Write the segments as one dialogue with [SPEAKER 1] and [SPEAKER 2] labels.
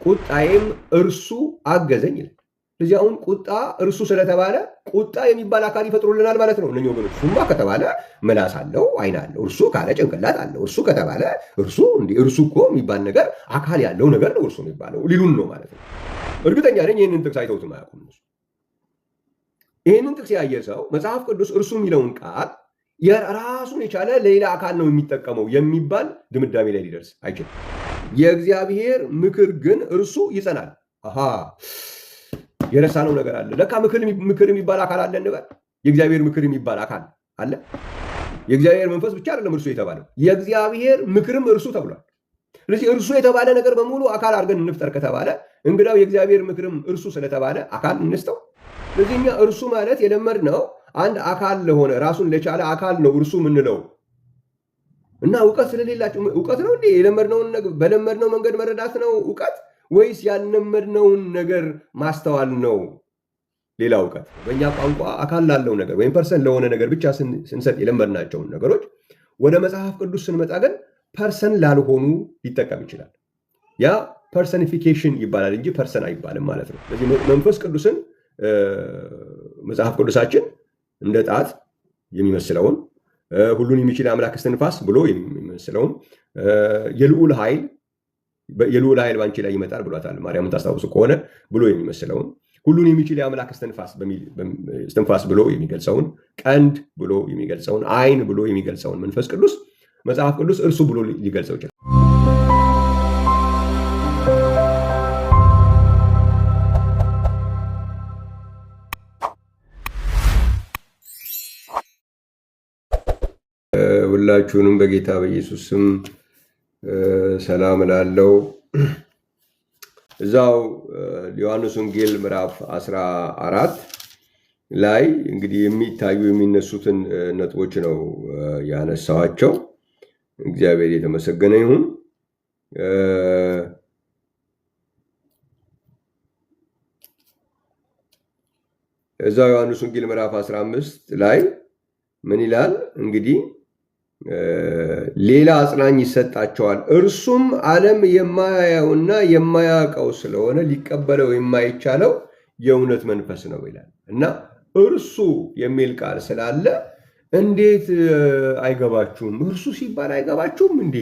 [SPEAKER 1] ቁጣዬም እርሱ አገዘኝ ይላል። ስለዚህ አሁን ቁጣ እርሱ ስለተባለ ቁጣ የሚባል አካል ይፈጥሩልናል ማለት ነው። እነኚህ ወገኖች እሱማ ከተባለ ምላስ አለው፣ አይን አለው፣ እርሱ ካለ ጭንቅላት አለው፣ እርሱ ከተባለ እርሱ እኮ የሚባል ነገር አካል ያለው ነገር ነው እርሱ የሚባለው ሊሉን ነው ማለት ነው። እርግጠኛ ነኝ ይህንን ጥቅስ አይተውትም አያውቁም እነሱ። ይህንን ጥቅስ ያየ ሰው መጽሐፍ ቅዱስ እርሱ የሚለውን ቃል የራሱን የቻለ ሌላ አካል ነው የሚጠቀመው የሚባል ድምዳሜ ላይ ሊደርስ አይችልም። የእግዚአብሔር ምክር ግን እርሱ ይጸናል። የረሳነው ነገር አለ። ለካ ምክር የሚባል አካል አለ እንበል። የእግዚአብሔር ምክር የሚባል አካል አለ። የእግዚአብሔር መንፈስ ብቻ አይደለም እርሱ የተባለው፣ የእግዚአብሔር ምክርም እርሱ ተብሏል። ስለዚህ እርሱ የተባለ ነገር በሙሉ አካል አድርገን እንፍጠር ከተባለ እንግዳው የእግዚአብሔር ምክርም እርሱ ስለተባለ አካል እንስተው። ስለዚህ እኛ እርሱ ማለት የለመድነው አንድ አካል ለሆነ ራሱን ለቻለ አካል ነው እርሱ ምንለው እና እውቀት ስለሌላቸው እውቀት ነው እንዴ? በለመድነው መንገድ መረዳት ነው እውቀት ወይስ ያልለመድነውን ነገር ማስተዋል ነው ሌላ እውቀት? በእኛ ቋንቋ አካል ላለው ነገር ወይም ፐርሰን ለሆነ ነገር ብቻ ስንሰጥ የለመድናቸውን ነገሮች ወደ መጽሐፍ ቅዱስ ስንመጣ ግን ፐርሰን ላልሆኑ ሊጠቀም ይችላል። ያ ፐርሰኒፊኬሽን ይባላል እንጂ ፐርሰን አይባልም ማለት ነው። ስለዚህ መንፈስ ቅዱስን መጽሐፍ ቅዱሳችን እንደ ጣት የሚመስለውን ሁሉን የሚችል አምላክ እስትንፋስ ብሎ የሚመስለውን የልዑል ኃይል ባንቺ ላይ ይመጣል ብሏታል ማርያምን ታስታውሱ ከሆነ ብሎ የሚመስለውን ሁሉን የሚችል የአምላክ እስትንፋስ ብሎ የሚገልጸውን ቀንድ ብሎ የሚገልጸውን ዓይን ብሎ የሚገልጸውን መንፈስ ቅዱስ መጽሐፍ ቅዱስ እርሱ ብሎ ሊገልጸው ይችላል። ሁላችሁንም በጌታ በኢየሱስ ስም ሰላም እላለሁ። እዛው ዮሐንስ ወንጌል ምዕራፍ 14 ላይ እንግዲህ የሚታዩ የሚነሱትን ነጥቦች ነው ያነሳዋቸው። እግዚአብሔር የተመሰገነ ይሁን። እዛው ዮሐንስ ወንጌል ምዕራፍ 15 ላይ ምን ይላል? እንግዲህ ሌላ አጽናኝ ይሰጣቸዋል፣ እርሱም ዓለም የማያየውና የማያውቀው ስለሆነ ሊቀበለው የማይቻለው የእውነት መንፈስ ነው ይላል እና እርሱ የሚል ቃል ስላለ እንዴት አይገባችሁም? እርሱ ሲባል አይገባችሁም እንዴ?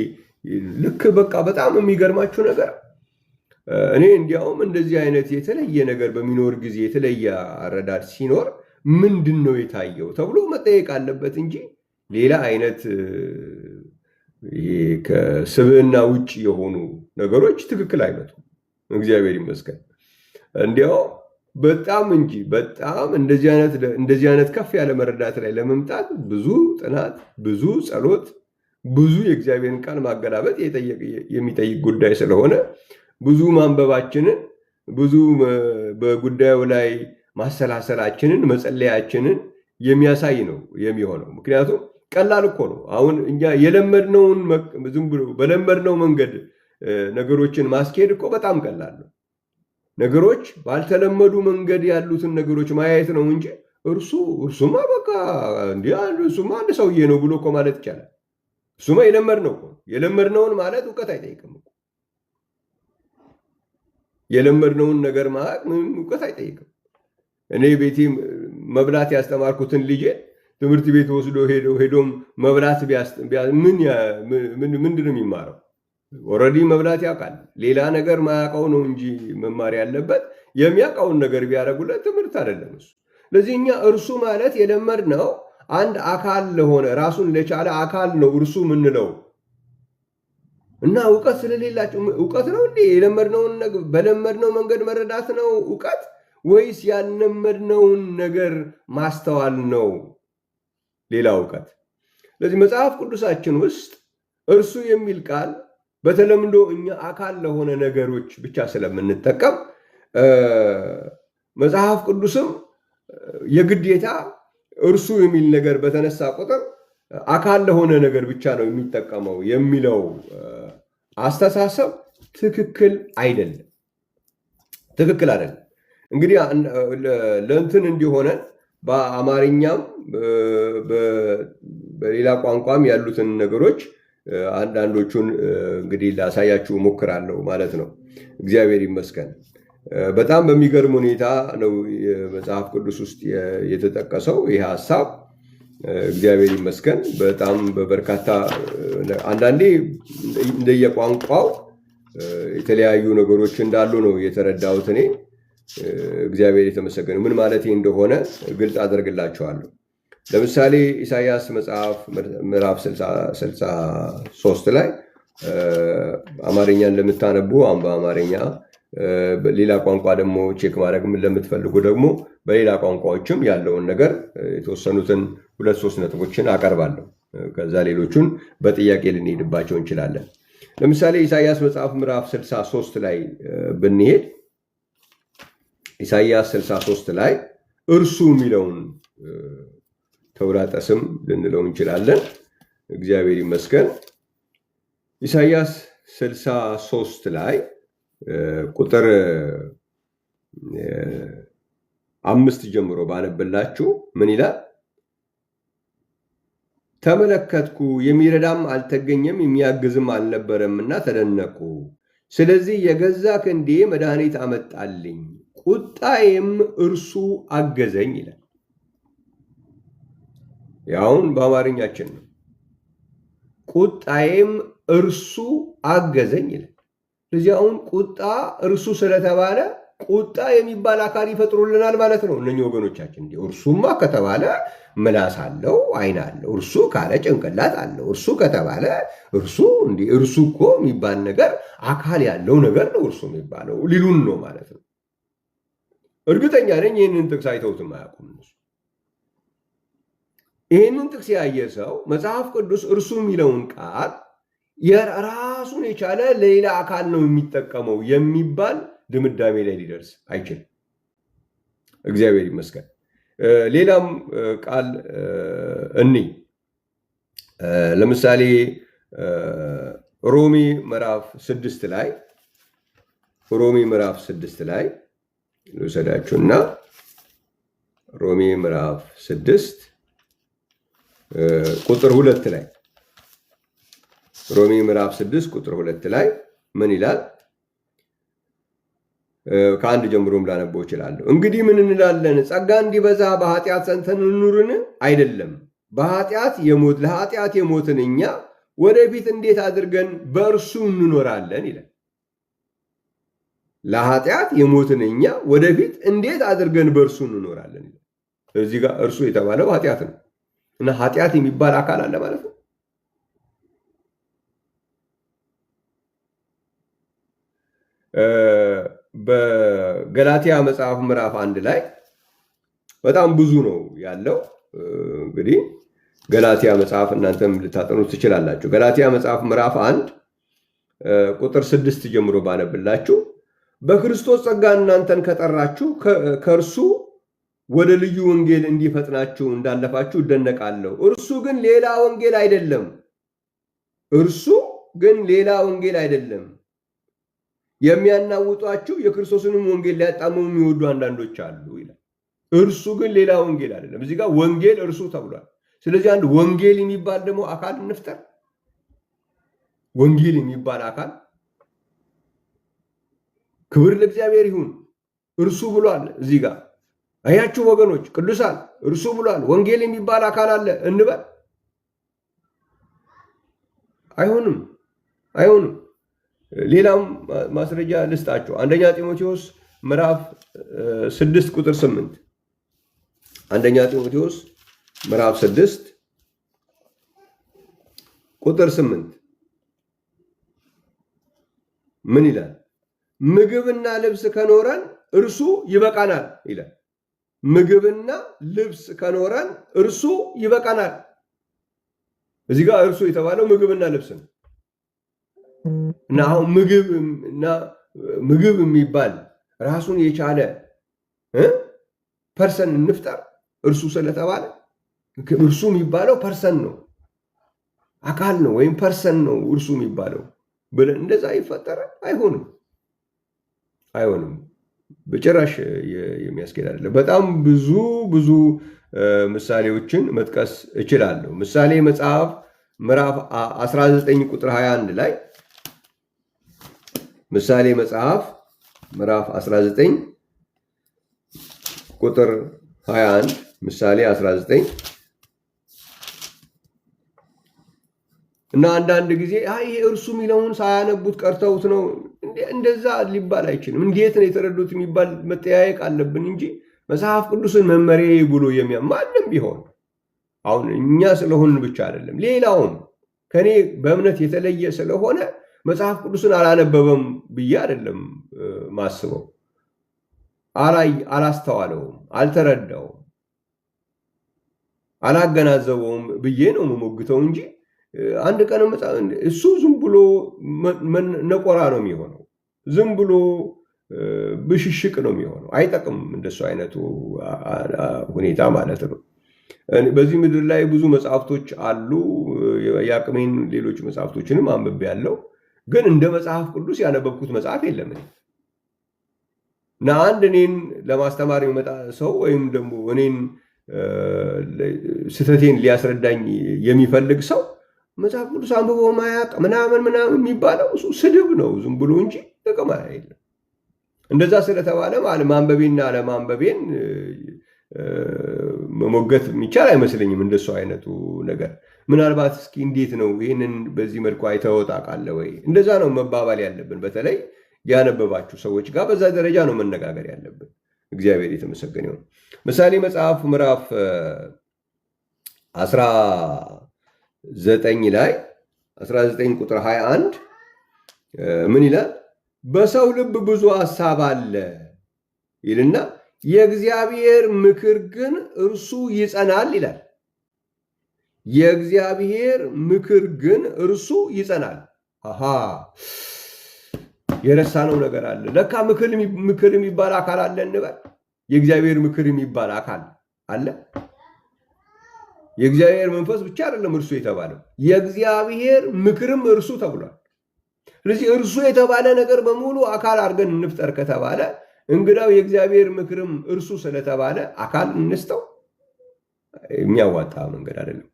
[SPEAKER 1] ልክ በቃ በጣም የሚገርማችሁ ነገር እኔ እንዲያውም እንደዚህ አይነት የተለየ ነገር በሚኖር ጊዜ የተለየ አረዳድ ሲኖር ምንድን ነው የታየው ተብሎ መጠየቅ አለበት እንጂ ሌላ አይነት ከስብዕና ውጭ የሆኑ ነገሮች ትክክል አይመጡም። እግዚአብሔር ይመስገን። እንዲያው በጣም እንጂ በጣም እንደዚህ አይነት ከፍ ያለ መረዳት ላይ ለመምጣት ብዙ ጥናት፣ ብዙ ጸሎት፣ ብዙ የእግዚአብሔርን ቃል ማገላበጥ የሚጠይቅ ጉዳይ ስለሆነ ብዙ ማንበባችንን፣ ብዙ በጉዳዩ ላይ ማሰላሰላችንን፣ መጸለያችንን የሚያሳይ ነው የሚሆነው። ምክንያቱም ቀላል እኮ ነው። አሁን እኛ የለመድነውን ዝም ብሎ በለመድነው መንገድ ነገሮችን ማስኬድ እኮ በጣም ቀላል ነው። ነገሮች ባልተለመዱ መንገድ ያሉትን ነገሮች ማየት ነው እንጂ እርሱማ በቃ እሱማ አንድ ሰውዬ ነው ብሎ እኮ ማለት ይቻላል። እሱማ የለመድነው እኮ የለመድነውን ማለት እውቀት አይጠይቅም እኮ። የለመድነውን ነገር ማለት ምንም እውቀት አይጠይቅም። እኔ ቤቴ መብላት ያስተማርኩትን ልጄ ትምህርት ቤት ወስዶ ሄዶም መብላት ምንድን ነው የሚማረው? ኦልሬዲ መብላት ያውቃል። ሌላ ነገር ማያውቀው ነው እንጂ መማር ያለበት። የሚያውቀውን ነገር ቢያደርጉለት ትምህርት አይደለም እሱ። ስለዚህ እኛ እርሱ ማለት የለመድነው አንድ አካል ለሆነ ራሱን ለቻለ አካል ነው እርሱ ምንለው እና እውቀት ስለሌላቸው እውቀት ነው እንዴ? በለመድነው መንገድ መረዳት ነው እውቀት ወይስ ያልለመድነውን ነገር ማስተዋል ነው ሌላ እውቀት? ስለዚህ መጽሐፍ ቅዱሳችን ውስጥ እርሱ የሚል ቃል በተለምዶ እኛ አካል ለሆነ ነገሮች ብቻ ስለምንጠቀም መጽሐፍ ቅዱስም የግዴታ እርሱ የሚል ነገር በተነሳ ቁጥር አካል ለሆነ ነገር ብቻ ነው የሚጠቀመው የሚለው አስተሳሰብ ትክክል አይደለም። እንግዲህ ለእንትን እንዲሆነን በአማርኛም በሌላ ቋንቋም ያሉትን ነገሮች አንዳንዶቹን እንግዲህ ላሳያችሁ ሞክራለሁ ማለት ነው። እግዚአብሔር ይመስገን። በጣም በሚገርም ሁኔታ ነው መጽሐፍ ቅዱስ ውስጥ የተጠቀሰው ይህ ሀሳብ። እግዚአብሔር ይመስገን። በጣም በበርካታ አንዳንዴ እንደየቋንቋው የተለያዩ ነገሮች እንዳሉ ነው የተረዳሁት እኔ። እግዚአብሔር የተመሰገነ። ምን ማለት እንደሆነ ግልጽ አደርግላችኋለሁ። ለምሳሌ ኢሳይያስ መጽሐፍ ምዕራፍ 63 ላይ አማርኛን ለምታነቡ በአማርኛ፣ ሌላ ቋንቋ ደግሞ ቼክ ማድረግ ለምትፈልጉ ደግሞ በሌላ ቋንቋዎችም ያለውን ነገር የተወሰኑትን 2-3 ነጥቦችን አቀርባለሁ። ከዛ ሌሎቹን በጥያቄ ልንሄድባቸው እንችላለን። ለምሳሌ ኢሳይያስ መጽሐፍ ምዕራፍ 63 ላይ ብንሄድ ኢሳይያስ 63 ላይ እርሱ የሚለውን ተውላጠ ስም ልንለው እንችላለን። እግዚአብሔር ይመስገን። ኢሳይያስ 63 ላይ ቁጥር 5 ጀምሮ ባነብላችሁ ምን ይላል? ተመለከትኩ፣ የሚረዳም አልተገኘም፣ የሚያግዝም አልነበረምና ተደነቁ። ስለዚህ የገዛ ክንዴ መድኃኒት አመጣልኝ፣ ቁጣዬም እርሱ አገዘኝ ይላል። ያውን በአማርኛችን ነው። ቁጣዬም እርሱ አገዘኝ ይላል። ስለዚህ አሁን ቁጣ እርሱ ስለተባለ ቁጣ የሚባል አካል ይፈጥሩልናል ማለት ነው እነኚህ ወገኖቻችን። እርሱማ ከተባለ ምላስ አለው፣ አይን አለው። እርሱ ካለ ጭንቅላት አለው። እርሱ ከተባለ እርሱ እኮ የሚባል ነገር አካል ያለው ነገር ነው እርሱ የሚባለው ሊሉን ነው ማለት ነው። እርግጠኛ ነኝ ይህንን ጥቅስ አይተውትም አያውቁም እነሱ። ይህንን ጥቅስ ያየ ሰው መጽሐፍ ቅዱስ እርሱ የሚለውን ቃል የራሱን የቻለ ለሌላ አካል ነው የሚጠቀመው የሚባል ድምዳሜ ላይ ሊደርስ አይችልም። እግዚአብሔር ይመስገን። ሌላም ቃል ለምሳሌ ሮሜ ምዕራፍ 6 ላይ ልውሰዳችሁና ሮሜ ምዕራፍ 6 ቁጥር 2 ላይ ሮሜ ምዕራፍ 6 ቁጥር 2 ላይ ምን ይላል? ከአንድ ጀምሮም ላነበው እችላለሁ። እንግዲህ ምን እንላለን? ጸጋ እንዲበዛ በኃጢአት ጸንተን እንኑርን? አይደለም። ለኃጢአት የሞትን እኛ ወደፊት እንዴት አድርገን በእርሱ እንኖራለን ይላል። ለኃጢአት የሞትን እኛ ወደፊት እንዴት አድርገን በእርሱ እንኖራለን ይላል። እዚህ ጋር እርሱ የተባለው ኃጢአት ነው እና ኃጢአት የሚባል አካል አለ ማለት ነው። በገላትያ መጽሐፍ ምዕራፍ 1 ላይ በጣም ብዙ ነው ያለው። እንግዲህ ገላትያ መጽሐፍ እናንተም ልታጠኑ ትችላላችሁ። ገላትያ መጽሐፍ ምዕራፍ 1 ቁጥር 6 ጀምሮ ባነብላችሁ በክርስቶስ ጸጋ እናንተን ከጠራችሁ ከእርሱ ወደ ልዩ ወንጌል እንዲፈጥናችሁ እንዳለፋችሁ እደነቃለሁ። እርሱ ግን ሌላ ወንጌል አይደለም። የሚያናውጧችሁ የክርስቶስንም ወንጌል ሊያጣምሙ የሚወዱ አንዳንዶች አሉ ይላል። እርሱ ግን ሌላ ወንጌል አይደለም። እዚህ ጋር ወንጌል እርሱ ተብሏል። ስለዚህ አንድ ወንጌል የሚባል ደግሞ አካል እንፍጠር። ወንጌል የሚባል አካል ክብር ለእግዚአብሔር ይሁን። እርሱ ብሏል እዚህ ጋር አያችሁ ወገኖች ቅዱሳን፣ እርሱ ብሏል። ወንጌል የሚባል አካል አለ እንበል። አይሆንም። ሌላም ማስረጃ ልስጣችሁ። አንደኛ ጢሞቴዎስ ምዕራፍ 6 ቁጥር 8 አንደኛ ጢሞቴዎስ ምዕራፍ 6 ቁጥር 8 ምን ይላል? ምግብና ልብስ ከኖረን እርሱ ይበቃናል ይላል። ምግብና ልብስ ከኖረን እርሱ ይበቃናል። እዚህ ጋር እርሱ የተባለው ምግብና ልብስ ነው እና አሁን ምግብ የሚባል ራሱን የቻለ ፐርሰን እንፍጠር። እርሱ ስለተባለ እርሱ የሚባለው ፐርሰን ነው፣ አካል ነው ወይም ፐርሰን ነው እርሱ የሚባለው ብለን እንደዛ ይፈጠራል? አይሆንም። በጭራሽ የሚያስኬድ አይደለም። በጣም ብዙ ምሳሌዎችን መጥቀስ እችላለሁ። ምሳሌ መጽሐፍ ምዕራፍ 19 ቁጥር 21 ላይ ምሳሌ መጽሐፍ ምዕራፍ 19 ቁጥር 21 ምሳሌ 19 እና አንዳንድ ጊዜ ይሄ እርሱ የሚለውን ሳያነቡት ቀርተውት ነው። እንደዛ ሊባል አይችልም። እንዴት ነው የተረዱት የሚባል መጠያየቅ አለብን እንጂ መጽሐፍ ቅዱስን መመሪያ ብሎ ማንም ቢሆን አሁን እኛ ስለሆን ብቻ አይደለም፣ ሌላውም ከኔ በእምነት የተለየ ስለሆነ መጽሐፍ ቅዱስን አላነበበም ብዬ አይደለም ማስበው። አላስተዋለውም፣ አልተረዳውም፣ አላገናዘበውም ብዬ ነው የምሞግተው እንጂ አንድ ቀን እሱ ዝም ብሎ ነቆራ ነው የሚሆነው። ዝም ብሎ ብሽሽቅ ነው የሚሆነው። አይጠቅምም እንደሱ አይነቱ ሁኔታ ማለት ነው። በዚህ ምድር ላይ ብዙ መጽሐፍቶች አሉ። የአቅሜን ሌሎች መጽሐፍቶችንም አንብቤያለሁ። ግን እንደ መጽሐፍ ቅዱስ ያነበብኩት መጽሐፍ የለም። እና አንድ እኔን ለማስተማር የሚመጣ ሰው ወይም ደግሞ እኔን ስህተቴን ሊያስረዳኝ የሚፈልግ ሰው መጽሐፍ ቅዱስ አንብቦ ማያውቅ ምናምን የሚባለው እሱ ስድብ ነው ዝም ብሎ እንጂ ጥቅም የለም። እንደዛ ስለተባለ ማንበቤና አለማንበቤን መሞገት የሚቻል አይመስለኝም። እንደሱ አይነቱ ነገር ምናልባት እስኪ እንዴት ነው ይህንን በዚህ መልኩ አይተኸው ታውቃለህ ወይ? እንደዛ ነው መባባል ያለብን። በተለይ ያነበባችሁ ሰዎች ጋር በዛ ደረጃ ነው መነጋገር ያለብን። እግዚአብሔር የተመሰገነ ይሁን። ምሳሌ መጽሐፍ ምዕራፍ 19 ላይ 19 ቁጥር 21 ምን ይላል? በሰው ልብ ብዙ ሐሳብ አለ ይልና የእግዚአብሔር ምክር ግን እርሱ ይጸናል ይላል። የእግዚአብሔር ምክር ግን እርሱ ይጸናል። የረሳነው ነገር አለ። ለካ ምክር የሚባል አካል አለ እንበል። የእግዚአብሔር ምክር የሚባል አካል አለ። የእግዚአብሔር መንፈስ ብቻ አይደለም እርሱ የተባለው፣ የእግዚአብሔር ምክርም እርሱ ተብሏል። ስለዚህ እርሱ የተባለ ነገር በሙሉ አካል አድርገን እንፍጠር ከተባለ እንግዳው የእግዚአብሔር ምክርም እርሱ ስለተባለ አካል እንስተው የሚያዋጣ መንገድ አይደለም።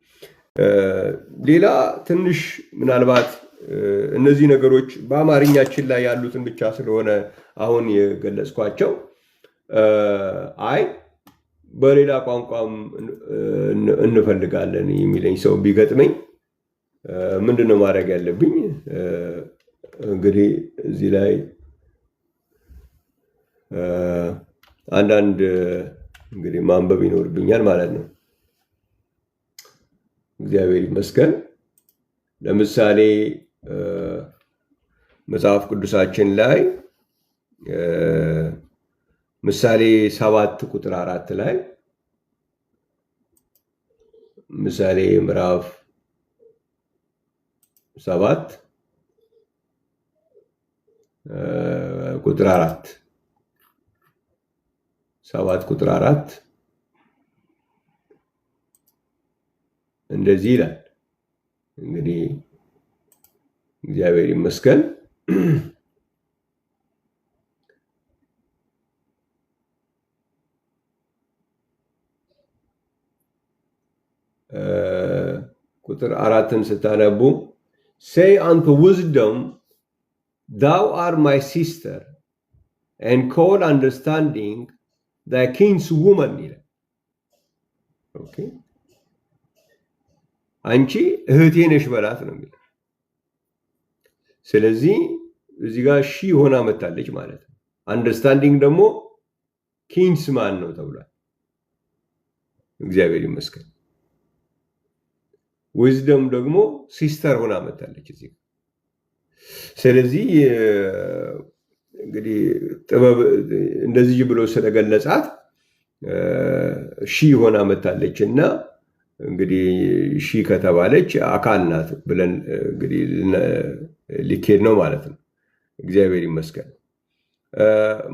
[SPEAKER 1] ሌላ ትንሽ ምናልባት እነዚህ ነገሮች በአማርኛችን ላይ ያሉትን ብቻ ስለሆነ አሁን የገለጽኳቸው በሌላ ቋንቋም እንፈልጋለን የሚለኝ ሰው ቢገጥመኝ ምንድነው ማድረግ ያለብኝ? እንግዲህ እዚህ ላይ አንዳንድ እንግዲህ ማንበብ ይኖርብኛል ማለት ነው። እግዚአብሔር ይመስገን። ለምሳሌ መጽሐፍ ቅዱሳችን ላይ ምሳሌ 7 ቁጥር 4 ላይ ምሳሌ ምዕራፍ 7 ቁጥር 4 7 ቁጥር 4 እንደዚህ ይላል። እንግዲህ እግዚአብሔር ይመስገን ቁጥር 4ን ስታነቡ say unto wisdom thou art my sister and call understanding thy kinswoman ይላል። ኦኬ አንቺ እህቴ ነሽ በላት ነው የሚለው። ስለዚህ እዚህ ጋር ሺ ሆና መጣለች ማለት ነው። አንደርስታንዲንግ ደግሞ ኪንስማን ነው ተብሏል። እግዚአብሔር ይመስገን። ዊዝደም ደግሞ ሲስተር ሆና መጣለች እዚህ። ስለዚህ እንግዲህ ጥበብ እንደዚህ ብሎ ስለገለጻት ሺ ሆና መጣለች እና እንግዲህ ሺ ከተባለች አካል ናት ብለን እንግዲህ ሊኬድ ነው ማለት ነው። እግዚአብሔር ይመስገን።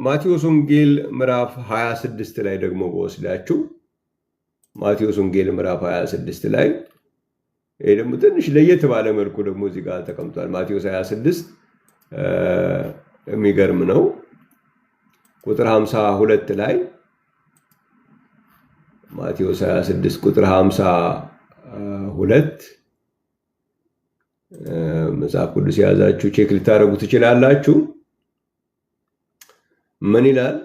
[SPEAKER 1] ማቴዎስ ወንጌል ምዕራፍ 26 ላይ ደግሞ በወስዳችሁ ማቴዎስ ወንጌል ምዕራፍ 26 ላይ ይሄ ደግሞ ትንሽ ለየት ባለ መልኩ ደግሞ እዚህ ጋር ተቀምጧል። ማቴዎስ 26 የሚገርም ነው። ቁጥር 52 ላይ ማቴዎስ 26 ቁጥር 52 መጽሐፍ ቅዱስ የያዛችሁ ቼክ ልታደርጉ ትችላላችሁ። ምን ይላል?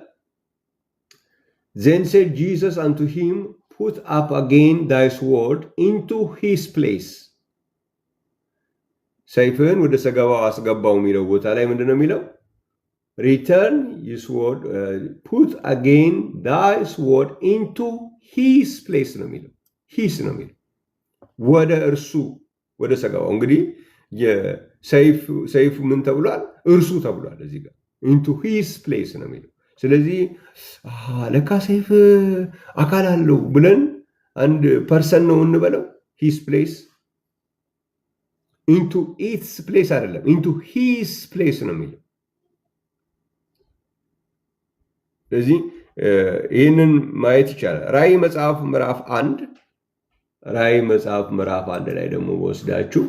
[SPEAKER 1] Then said Jesus unto him, put up again thy sword into his place. ሰይፍህን ወደ ሰገባው አስገባው የሚለው ቦታ ላይ ምንድን ነው የሚለው? Return his sword, put again thy sword into his place ነው የሚለው። ሂስ ነው የሚለው ወደ እርሱ ወደ ሰገባው። እንግዲህ ሰይፍ ምን ተብሏል? እርሱ ተብሏል። እዚህ ጋር into his place ነው የሚለው። ስለዚህ ለካ ሰይፍ አካል አለው ብለን አንድ ፐርሰን ነው እንበለው። ሂስ ፕሌስ ኢንቱ ኢትስ ፕሌስ አይደለም፣ ኢንቱ ሂስ ፕሌስ ነው የሚለው። ስለዚህ ይህንን ማየት ይቻላል። ራእይ መጽሐፍ ምዕራፍ 1 ላይ ደግሞ ወስዳችሁ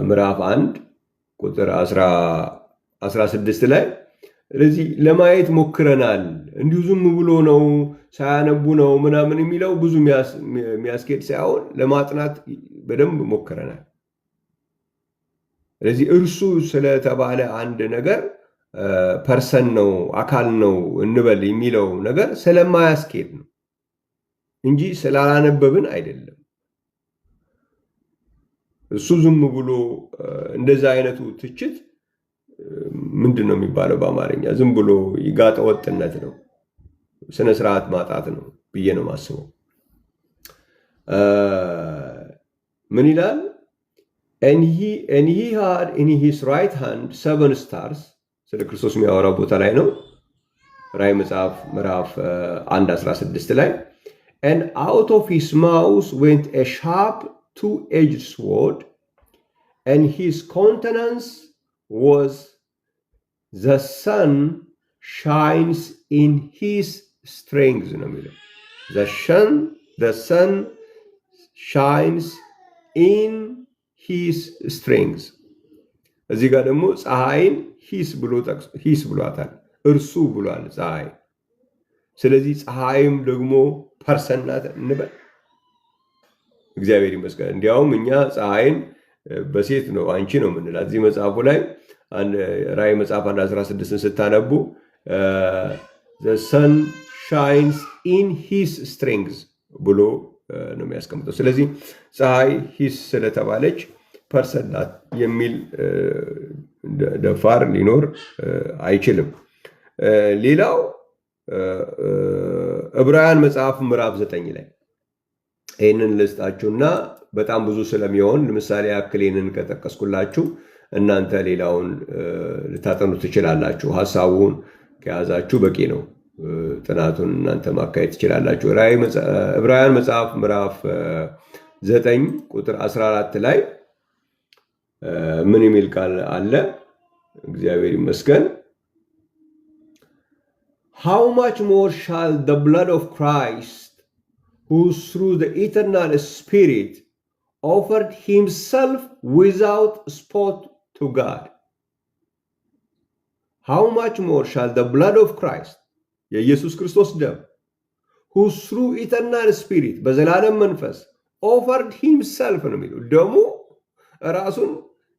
[SPEAKER 1] ምዕራፍ 1 ቁጥር 16 ላይ ስለዚህ ለማየት ሞክረናል። እንዲሁ ዝም ብሎ ነው ሳያነቡ ነው ምናምን የሚለው ብዙ የሚያስኬድ ሳይሆን ለማጥናት በደንብ ሞክረናል። ስለዚህ እርሱ ስለተባለ አንድ ነገር ፐርሰን ነው አካል ነው እንበል የሚለው ነገር ስለማያስኬድ ነው እንጂ ስላላነበብን አይደለም። እሱ ዝም ብሎ እንደዛ አይነቱ ትችት ምንድን ነው የሚባለው በአማርኛ? ዝም ብሎ ጋጠ ወጥነት ነው፣ ስነ ስርዓት ማጣት ነው ብዬ ነው ማስበው። ምን ይላል? and he had in his right hand 7 stars። ስለ ክርስቶስ የሚያወራው ቦታ ላይ ነው። ራእይ መጽሐፍ ምዕራፍ 1:16 ላይ and out of his mouth went a sharp two-edged sword and his countenance was the sun shines in his strength ነው የሚለው። the sun shines in his strength። እዚህ ጋር ደግሞ ፀሐይን ሂስ ብሏታል፣ እርሱ ብሏል ፀሐይ። ስለዚህ ፀሐይም ደግሞ ፐርሰን ናት እንበል። እግዚአብሔር ይመስገን። እንዲያውም እኛ ፀሐይን በሴት ነው አንቺ ነው የምንላት። እዚህ መጽሐፉ ላይ ራእይ መጽሐፍ 1:16 ስታነቡ the sun shines in his strength ብሎ ነው የሚያስቀምጠው። ስለዚህ ፀሐይ ሂስ ስለተባለች ፐርሰን ናት የሚል ደፋር ሊኖር አይችልም። ሌላው ዕብራውያን መጽሐፍ ምዕራፍ 9 ላይ ይህንን ልስጣችሁና በጣም ብዙ ስለሚሆን ለምሳሌ ያክል ይህንን ከጠቀስኩላችሁ እናንተ ሌላውን ልታጠኑ ትችላላችሁ። ሐሳቡን ከያዛችሁ በቂ ነው። ጥናቱን እናንተ ማካሄድ ትችላላችሁ። ዕብራውያን መጽሐፍ ምዕራፍ 9 ቁጥር 14 ላይ ምን የሚል ቃል አለ? እግዚአብሔር ይመስገን። How much more shall the blood of Christ, who through the eternal Spirit offered himself without spot to God. How much more shall the blood of Christ, የኢየሱስ ክርስቶስ ደም who through eternal Spirit በዘላለም መንፈስ offered himself ነው የሚለው። ደሙ ራሱን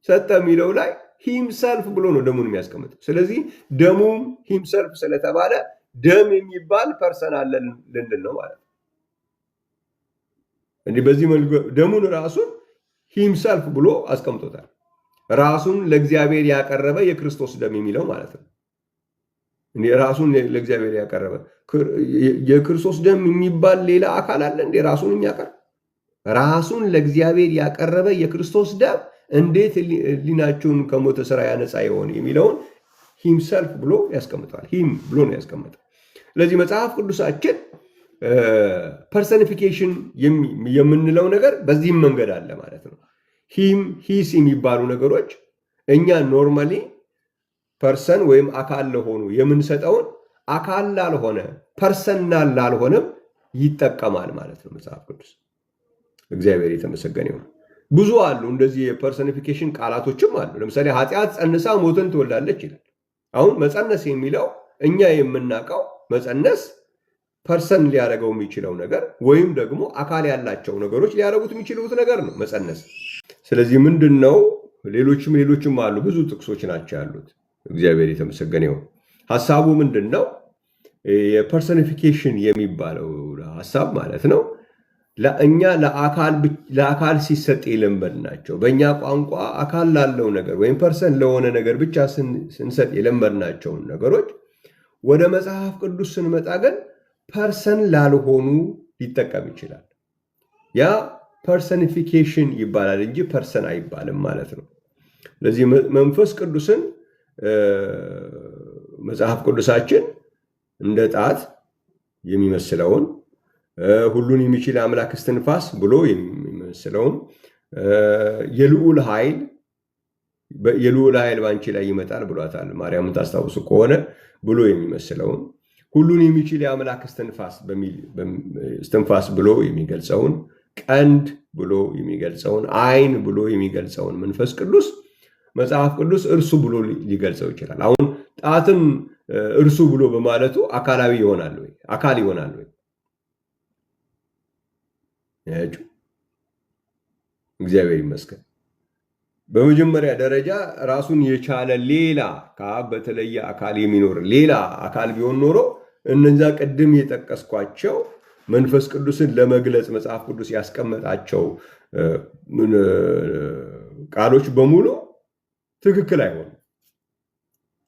[SPEAKER 1] ሰጠ የሚለው ላይ himself ብሎ ነው ደሙን የሚያስቀምጠው። ስለዚህ ደሙም himself ስለተባለ ደም የሚባል ፐርሰን አለ ልንል ነው ማለት ነው። እንዲህ በዚህ መልኩ ደሙን ራሱን himself ብሎ አስቀምጦታል። ራሱን ለእግዚአብሔር ያቀረበ የክርስቶስ ደም የሚለው ማለት ነው። እንዴ ራሱን ለእግዚአብሔር ያቀረበ የክርስቶስ ደም የሚባል ሌላ አካል አለ እንዴ? ራሱን የሚያቀርብ ራሱን ለእግዚአብሔር ያቀረበ የክርስቶስ ደም እንዴት ሊናችሁን ከሞተ ስራ ያነጻ ይሆን የሚለውን himself ብሎ ያስቀምጣል። him ብሎ ነው ያስቀምጣል። ስለዚህ መጽሐፍ ቅዱሳችን ፐርሰኒፊኬሽን የምንለው ነገር በዚህም መንገድ አለ ማለት ነው። ሂም ሂስ የሚባሉ ነገሮች እኛ ኖርማሊ ፐርሰን ወይም አካል ለሆኑ የምንሰጠውን አካል ላልሆነ ፐርሰናል ላልሆነም ይጠቀማል ማለት ነው መጽሐፍ ቅዱስ። እግዚአብሔር የተመሰገነ ይሁን። ብዙ አሉ እንደዚህ የፐርሰኒፊኬሽን ቃላቶችም አሉ። ለምሳሌ ኃጢአት ጸንሳ ሞትን ትወልዳለች ይላል። አሁን መጸነስ የሚለው እኛ የምናውቀው መጸነስ ፐርሰን ሊያደርገው የሚችለው ነገር ወይም ደግሞ አካል ያላቸው ነገሮች ሊያደርጉት የሚችሉት ነገር ነው መጸነስ። ስለዚህ ምንድን ነው ሌሎችም አሉ። ብዙ ጥቅሶች ናቸው ያሉት። እግዚአብሔር የተመሰገነ ይሁን። ሐሳቡ ምንድነው? የፐርሰኒፊኬሽን የሚባለው ሐሳብ ማለት ነው። ለእኛ ለአካል ሲሰጥ የለመድናቸው በእኛ ቋንቋ አካል ላለው ነገር ወይም ፐርሰን ለሆነ ነገር ብቻ ስንሰጥ የለመድናቸውን ነገሮች ወደ መጽሐፍ ቅዱስ ስንመጣ ግን ፐርሰን ላልሆኑ ሊጠቀም ይችላል። ያ ፐርሰኒፊኬሽን ይባላል እንጂ ፐርሰን አይባልም ማለት ነው። ስለዚህ መንፈስ ቅዱስን መጽሐፍ ቅዱሳችን እንደ ጣት የሚመስለውን ሁሉን የሚችል አምላክ እስትንፋስ ብሎ የሚመስለውን የልዑል ኃይል በአንቺ ላይ ይመጣል ብሏታል ማርያምን ታስታውሱ ከሆነ ብሎ የሚመስለውን ሁሉን የሚችል የአምላክ እስትንፋስ ብሎ የሚገልጸውን ቀንድ ብሎ የሚገልጸውን ዓይን ብሎ የሚገልጸውን መንፈስ ቅዱስ መጽሐፍ ቅዱስ እርሱ ብሎ ሊገልጸው ይችላል። አሁን ጣትን እርሱ ብሎ በማለቱ አካላዊ ይሆናል ወይ? አካል ይሆናል ወይ? እግዚአብሔር ይመስገን። በመጀመሪያ ደረጃ ራሱን የቻለ ሌላ ከአብ በተለየ አካል የሚኖር ሌላ አካል ቢሆን ኖሮ እነዛ ቅድም የጠቀስኳቸው መንፈስ ቅዱስን ለመግለጽ መጽሐፍ ቅዱስ ያስቀመጣቸው ቃሎች በሙሉ ትክክል አይሆንም።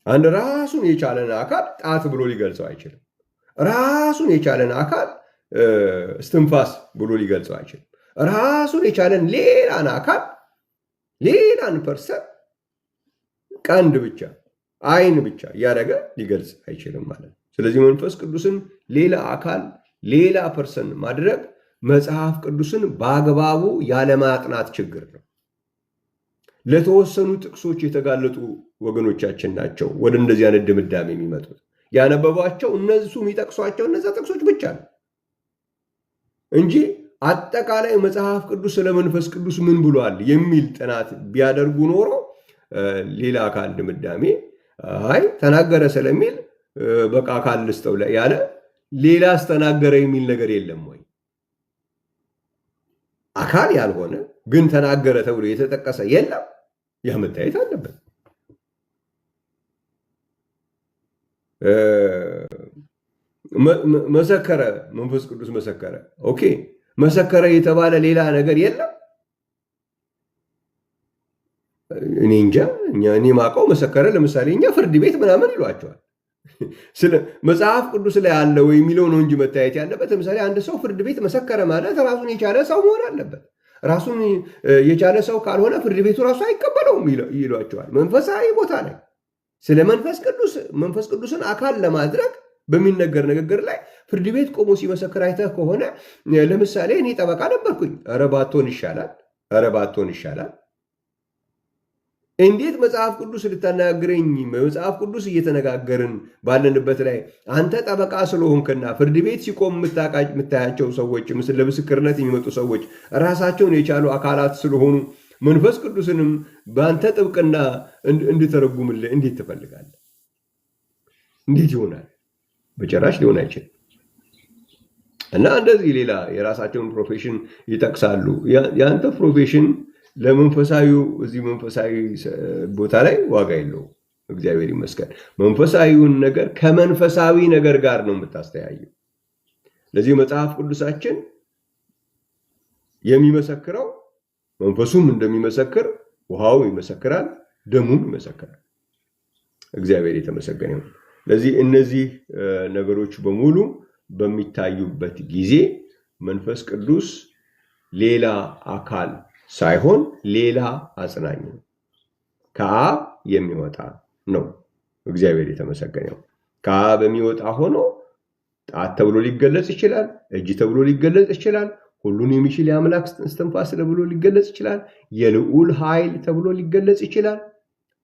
[SPEAKER 1] አንድ ራሱን የቻለን አካል ጣት ብሎ ሊገልጸው አይችልም። ራሱን የቻለን አካል እስትንፋስ ብሎ ሊገልጸው አይችልም። ራሱን የቻለን ሌላን አካል ሌላን ፐርሰን ቀንድ ብቻ ዓይን ብቻ እያደረገ ሊገልጽ አይችልም ማለት ነው። ስለዚህ መንፈስ ቅዱስን ሌላ አካል ሌላ ፐርሰን ማድረግ መጽሐፍ ቅዱስን በአግባቡ ያለማጥናት ችግር ነው። ለተወሰኑ ጥቅሶች የተጋለጡ ወገኖቻችን ናቸው ወደ እንደዚህ አይነት ድምዳሜ የሚመጡት። ያነበቧቸው እነሱ የሚጠቅሷቸው እነዛ ጥቅሶች ብቻ ነው እንጂ አጠቃላይ መጽሐፍ ቅዱስ ስለ መንፈስ ቅዱስ ምን ብሏል የሚል ጥናት ቢያደርጉ ኖሮ ሌላ አካል ድምዳሜ ተናገረ ስለሚል በቃ አካል ልስጠው ያለ ሌላ አስተናገረ የሚል ነገር የለም ወይ? አካል ያልሆነ ግን ተናገረ ተብሎ የተጠቀሰ የለም። ያ መታየት አለበት። መሰከረ፣ መንፈስ ቅዱስ መሰከረ። ኦኬ፣ መሰከረ የተባለ ሌላ ነገር የለም። እኔ እንጃ። እኔ ማውቀው መሰከረ ለምሳሌ እኛ ፍርድ ቤት ምናምን ይሏቸዋል። መጽሐፍ ቅዱስ ላይ አለ ወይ የሚለው ነው እንጂ መታየት ያለበት። ለምሳሌ አንድ ሰው ፍርድ ቤት መሰከረ ማለት ራሱን የቻለ ሰው መሆን አለበት። ራሱን የቻለ ሰው ካልሆነ ፍርድ ቤቱ ራሱ አይቀበለውም ይሏቸዋል። መንፈሳዊ ቦታ ላይ ስለ መንፈስ ቅዱስን አካል ለማድረግ በሚነገር ንግግር ላይ ፍርድ ቤት ቆሞ ሲመሰክር አይተህ ከሆነ ለምሳሌ እኔ ጠበቃ ነበርኩኝ፣ ኧረ ባትሆን ይሻላል። እንዴት መጽሐፍ ቅዱስ ልታናግረኝ መጽሐፍ ቅዱስ እየተነጋገርን ባለንበት ላይ አንተ ጠበቃ ስለሆንክና ፍርድ ቤት ሲቆም የምታያቸው ሰዎች ለምስክርነት የሚመጡ ሰዎች ራሳቸውን የቻሉ አካላት ስለሆኑ መንፈስ ቅዱስንም በአንተ ጥብቅና እንድተረጉምልህ እንዴት ትፈልጋለህ? እንዴት ይሆናል? በጭራሽ ሊሆን አይችልም። እና እንደዚህ ሌላ የራሳቸውን ፕሮፌሽን ይጠቅሳሉ። የአንተ ፕሮፌሽን ለመንፈሳዊው እዚህ መንፈሳዊ ቦታ ላይ ዋጋ የለውም። እግዚአብሔር ይመስገን። መንፈሳዊውን ነገር ከመንፈሳዊ ነገር ጋር ነው የምታስተያየው። ለዚህ መጽሐፍ ቅዱሳችን የሚመሰክረው መንፈሱም እንደሚመሰክር ውሃው ይመሰክራል፣ ደሙም ይመሰክራል። እግዚአብሔር የተመሰገነ ይሁን። ለዚህ እነዚህ ነገሮች በሙሉ በሚታዩበት ጊዜ መንፈስ ቅዱስ ሌላ አካል ሳይሆን ሌላ አጽናኝ ነው፣ ከአብ የሚወጣ ነው። እግዚአብሔር የተመሰገነ ይሁን። ከአብ የሚወጣ ሆኖ ጣት ተብሎ ሊገለጽ ይችላል፣ እጅ ተብሎ ሊገለጽ ይችላል፣ ሁሉን የሚችል የአምላክ እስትንፋስ ተብሎ ሊገለጽ ይችላል፣ የልዑል ኃይል ተብሎ ሊገለጽ ይችላል፣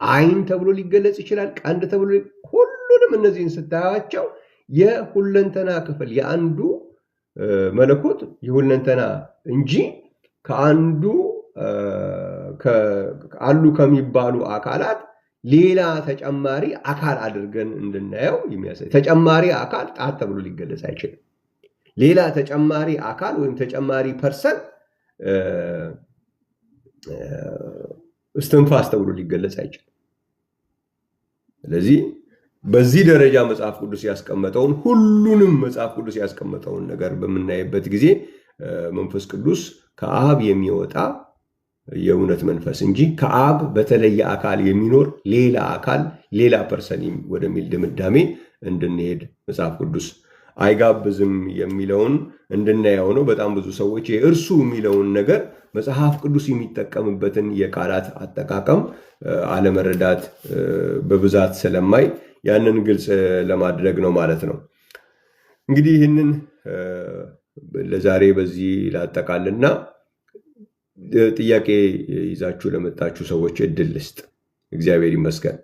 [SPEAKER 1] ዓይን ተብሎ ሊገለጽ ይችላል፣ ቀንድ ተብሎ ሁሉንም እነዚህን ስታያቸው የሁለንተና ክፍል የአንዱ መለኮት የሁለንተና እንጂ ከአንዱ አሉ ከሚባሉ አካላት ሌላ ተጨማሪ አካል አድርገን እንድናየው የሚያሳይ ተጨማሪ አካል ጣት ተብሎ ሊገለጽ አይችልም። ሌላ ተጨማሪ አካል ወይም ተጨማሪ ፐርሰን እስትንፋስ ተብሎ ሊገለጽ አይችልም። ስለዚህ በዚህ ደረጃ መጽሐፍ ቅዱስ ያስቀመጠውን ሁሉንም መጽሐፍ ቅዱስ ያስቀመጠውን ነገር በምናይበት ጊዜ መንፈስ ቅዱስ ከአብ የሚወጣ የእውነት መንፈስ እንጂ ከአብ በተለየ አካል የሚኖር ሌላ አካል ሌላ ፐርሰን ወደሚል ድምዳሜ እንድንሄድ መጽሐፍ ቅዱስ አይጋብዝም የሚለውን እንድናየው ነው። በጣም ብዙ ሰዎች እርሱ የሚለውን ነገር መጽሐፍ ቅዱስ የሚጠቀምበትን የቃላት አጠቃቀም አለመረዳት በብዛት ስለማይ ያንን ግልጽ ለማድረግ ነው ማለት ነው። እንግዲህ ይህንን ለዛሬ በዚህ ላጠቃልና ጥያቄ ይዛችሁ ለመጣችሁ ሰዎች እድል ልስጥ። እግዚአብሔር ይመስገን።